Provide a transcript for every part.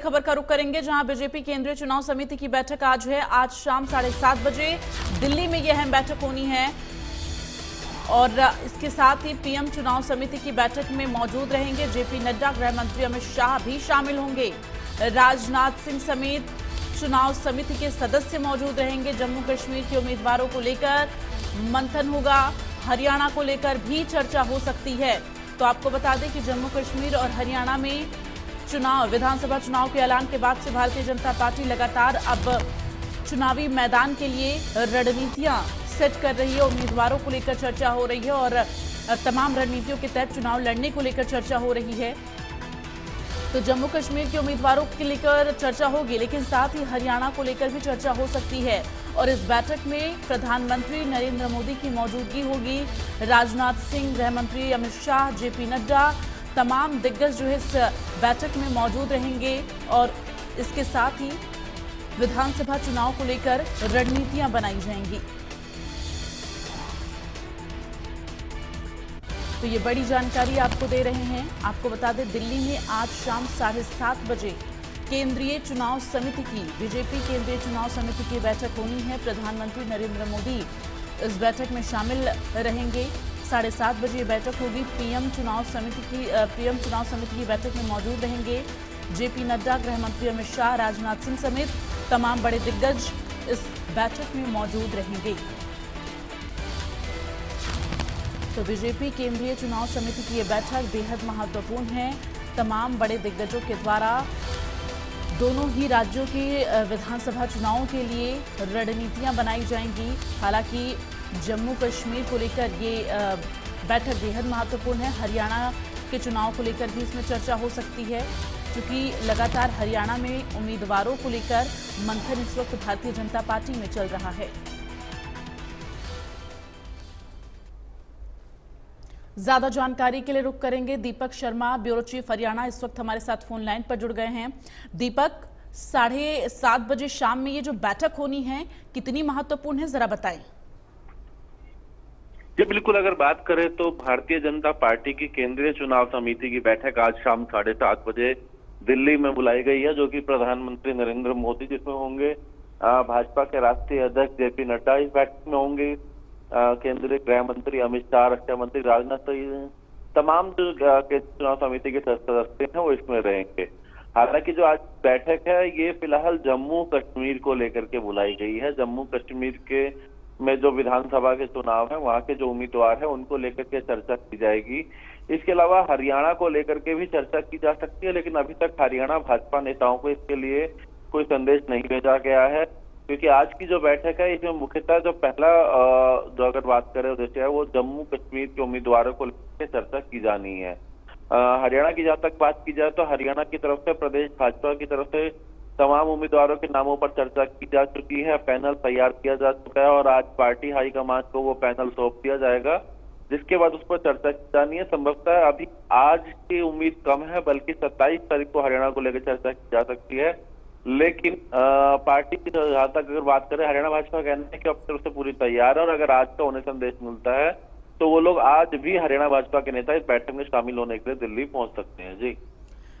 खबर का रुख करेंगे, जहां बीजेपी केंद्रीय चुनाव समिति की बैठक आज है। आज शाम 7:30 बजे दिल्ली में यह अहम बैठक होनी है और इसके साथ ही पीएम चुनाव समिति की बैठक में मौजूद रहेंगे जेपी नड्डा, गृह मंत्री अमित शाह भी शामिल होंगे। राजनाथ सिंह समेत चुनाव समिति के सदस्य मौजूद रहेंगे। जम्मू कश्मीर के उम्मीदवारों को लेकर मंथन होगा, हरियाणा को लेकर भी चर्चा हो सकती है। तो आपको बता दें कि जम्मू कश्मीर और हरियाणा में विधानसभा चुनाव के ऐलान के बाद से भारतीय जनता पार्टी लगातार अब चुनावी मैदान के लिए रणनीतियां सेट कर रही है। उम्मीदवारों को लेकर चर्चा हो रही है और तमाम रणनीतियों के तहत चुनाव लड़ने को लेकर चर्चा हो रही है। तो जम्मू कश्मीर के उम्मीदवारों के लेकर चर्चा होगी, लेकिन साथ ही हरियाणा को लेकर भी चर्चा हो सकती है। और इस बैठक में प्रधानमंत्री नरेंद्र मोदी की मौजूदगी होगी। राजनाथ सिंह, गृह मंत्री अमित शाह, जेपी नड्डा, तमाम दिग्गज जो है इस बैठक में मौजूद रहेंगे और इसके साथ ही विधानसभा चुनाव को लेकर रणनीतियां बनाई जाएंगी। तो ये बड़ी जानकारी आपको दे रहे हैं। आपको बता दें, दिल्ली में आज शाम 7:30 बजे केंद्रीय चुनाव समिति की, बीजेपी केंद्रीय चुनाव समिति की बैठक होनी है। प्रधानमंत्री नरेंद्र मोदी इस बैठक में शामिल रहेंगे। 7:30 बजे बैठक होगी। पीएम चुनाव समिति की बैठक में मौजूद रहेंगे जेपी नड्डा, गृह मंत्री अमित शाह, राजनाथ सिंह समेत तमाम बड़े दिग्गज इस बैठक में मौजूद रहेंगे। तो बीजेपी केंद्रीय चुनाव समिति की यह बैठक बेहद महत्वपूर्ण है। तमाम बड़े दिग्गजों के द्वारा दोनों ही राज्यों के विधानसभा चुनावों के लिए रणनीतियां बनाई जाएंगी। हालांकि जम्मू कश्मीर को लेकर ये बैठक बेहद महत्वपूर्ण है। हरियाणा के चुनाव को लेकर भी इसमें चर्चा हो सकती है, क्योंकि लगातार हरियाणा में उम्मीदवारों को लेकर मंथन इस वक्त भारतीय जनता पार्टी में चल रहा है। ज्यादा जानकारी के लिए रुख करेंगे दीपक शर्मा, ब्यूरो चीफ हरियाणा, इस वक्त हमारे साथ फोन लाइन पर जुड़ गए हैं। दीपक, 7:30 बजे शाम में ये जो बैठक होनी है कितनी महत्वपूर्ण है, जरा बताएं। जी बिल्कुल, अगर बात करें तो भारतीय जनता पार्टी की केंद्रीय चुनाव समिति की बैठक आज शाम 7:30 बजे दिल्ली में बुलाई गई है, जो कि प्रधानमंत्री नरेंद्र मोदी जिसमें होंगे, भाजपा के राष्ट्रीय अध्यक्ष जेपी नड्डा इस बैठक में होंगे, केंद्रीय गृह मंत्री अमित शाह, रक्षा मंत्री राजनाथ सिंह, तमाम जो चुनाव समिति के सदस्य हैं वो इसमें रहेंगे। हालांकि जो आज बैठक है ये फिलहाल जम्मू कश्मीर को लेकर के बुलाई गई है। जम्मू कश्मीर के में जो विधानसभा के चुनाव है, वहां के जो उम्मीदवार है उनको लेकर के चर्चा की जाएगी। इसके अलावा हरियाणा को लेकर के भी चर्चा की जा सकती है, लेकिन अभी तक हरियाणा भाजपा नेताओं को इसके लिए कोई संदेश नहीं भेजा गया है, क्योंकि आज की जो बैठक है इसमें मुख्यतः जो पहला जो अगर बात करें उद्देश्य है वो जम्मू कश्मीर के उम्मीदवारों को लेकर चर्चा की जानी है। हरियाणा की जहां तक बात की जाए तो हरियाणा की तरफ से, प्रदेश भाजपा की तरफ से तमाम उम्मीदवारों के नामों पर चर्चा की जा चुकी है। पैनल तैयार किया जा चुका है और आज पार्टी हाईकमान को वो पैनल सौंप दिया जाएगा, जिसके बाद उस पर चर्चा की जानी है। संभवतः अभी आज की उम्मीद कम है, बल्कि 27 तारीख को हरियाणा को लेकर चर्चा की जा सकती है। लेकिन पार्टी की जहां तक अगर बात करें, हरियाणा भाजपा कहना है कि अपनी तरफ से पूरी तैयार है और अगर आज का उन्हें संदेश मिलता है तो वो लोग आज भी हरियाणा भाजपा के नेता इस बैठक में शामिल होने के लिए दिल्ली पहुंच सकते हैं। जी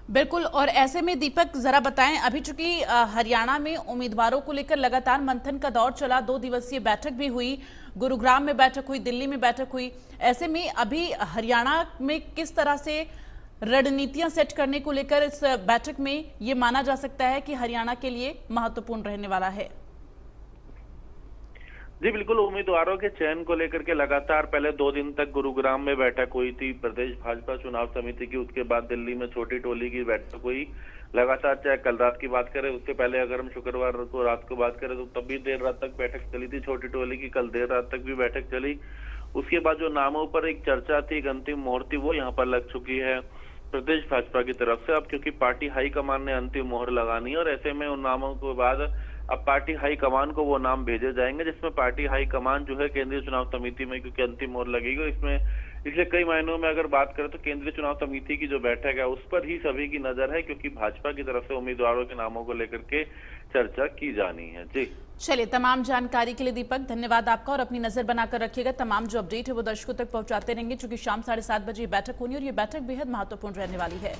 बिल्कुल। और ऐसे में दीपक जरा बताएं, अभी चूंकि हरियाणा में उम्मीदवारों को लेकर लगातार मंथन का दौर चला, 2 दिवसीय बैठक भी हुई, गुरुग्राम में बैठक हुई, दिल्ली में बैठक हुई, ऐसे में अभी हरियाणा में किस तरह से रणनीतियां सेट करने को लेकर इस बैठक में ये माना जा सकता है कि हरियाणा के लिए महत्वपूर्ण रहने वाला है? जी बिल्कुल, उम्मीदवारों के चयन को लेकर के लगातार पहले 2 दिन तक गुरुग्राम में बैठक हुई थी प्रदेश भाजपा चुनाव समिति की। उसके बाद दिल्ली में छोटी टोली की बैठक हुई लगातार। चाहे कल रात की बात करें, उससे पहले अगर हम शुक्रवार को रात को बात करें तो तब भी देर रात तक बैठक चली थी छोटी टोली की, कल देर रात तक भी बैठक चली। उसके बाद जो नामों पर एक चर्चा थी, एक अंतिम मोहर थी, वो यहाँ पर लग चुकी है प्रदेश भाजपा की तरफ से। अब क्योंकि पार्टी हाईकमान ने अंतिम मोहर लगानी है और ऐसे में उन नामों के बाद अब पार्टी हाईकमान को वो नाम भेजे जाएंगे, जिसमें पार्टी हाईकमान जो है केंद्रीय चुनाव समिति में, क्योंकि अंतिम मोहर लगेगी इसमें, इसलिए कई मायनों में अगर बात करें तो केंद्रीय चुनाव समिति की जो बैठक है उस पर ही सभी की नजर है, क्योंकि भाजपा की तरफ से उम्मीदवारों के नामों को लेकर के चर्चा की जानी है। जी चलिए, तमाम जानकारी के लिए दीपक धन्यवाद आपका, और अपनी नजर बनाकर रखिएगा। तमाम जो अपडेट है वो दर्शकों तक पहुंचाते रहेंगे, क्योंकि शाम 7:30 बजे बैठक होनी और ये बैठक बेहद महत्वपूर्ण रहने वाली है।